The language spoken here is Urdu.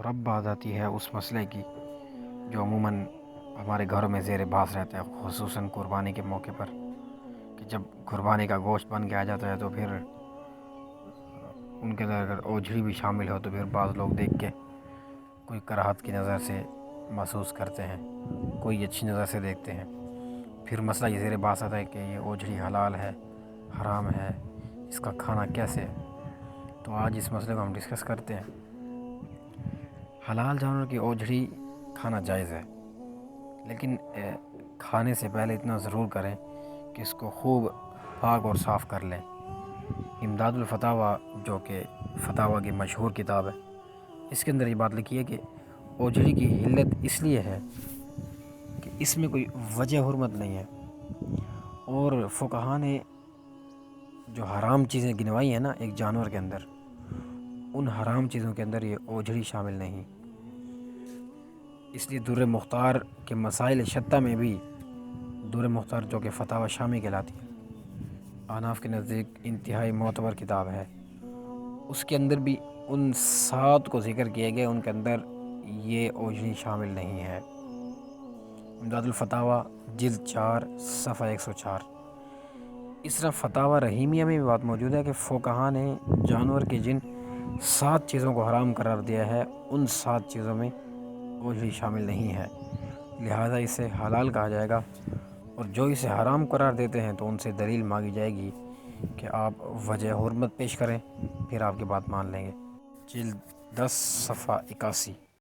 اور اب بات آتی ہے اس مسئلے کی جو عموماً ہمارے گھروں میں زیر بحث رہتا ہے، خصوصاً قربانی کے موقع پر، کہ جب قربانی کا گوشت بن کے آ جاتا ہے تو پھر ان کے اندر اگر اوجھڑی بھی شامل ہو تو پھر بعض لوگ دیکھ کے کوئی کراہت کی نظر سے محسوس کرتے ہیں، کوئی اچھی نظر سے دیکھتے ہیں۔ پھر مسئلہ یہ زیر بحث آتا ہے کہ یہ اوجھڑی حلال ہے، حرام ہے، اس کا کھانا کیسے ہے۔ تو آج اس مسئلے کو ہم ڈسکس کرتے ہیں۔ حلال جانور کی اوجھڑی کھانا جائز ہے، لیکن کھانے سے پہلے اتنا ضرور کریں کہ اس کو خوب پاک اور صاف کر لیں۔ امداد الفتاویٰ جو کہ فتاویٰ کی مشہور کتاب ہے، اس کے اندر یہ بات لکھی ہے کہ اوجھڑی کی حلت اس لیے ہے کہ اس میں کوئی وجہ حرمت نہیں ہے، اور فقہا نے جو حرام چیزیں گنوائی ہیں نا ایک جانور کے اندر، ان حرام چیزوں کے اندر یہ اوجھڑی شامل نہیں۔ اس لیے در مختار کے مسائل شتہ میں بھی، در مختار جو کہ فتاویٰ شامی کہلاتی ہے، احناف کے نزدیک انتہائی معتبر کتاب ہے، اس کے اندر بھی ان 7 کو ذکر کیے گئے، ان کے اندر یہ اوجھڑی شامل نہیں ہے۔ امداد الفتاویٰ جلد 4 صفحہ 104۔ اس طرح فتاویٰ رحیمیہ میں بھی بات موجود ہے کہ فقہا نے جانور کے جن 7 چیزوں کو حرام قرار دیا ہے، ان 7 چیزوں میں اوجھڑی شامل نہیں ہے، لہذا اسے حلال کہا جائے گا، اور جو اسے حرام قرار دیتے ہیں تو ان سے دلیل مانگی جائے گی کہ آپ وجہ حرمت پیش کریں، پھر آپ کی بات مان لیں گے۔ جلد 10 صفحہ 81۔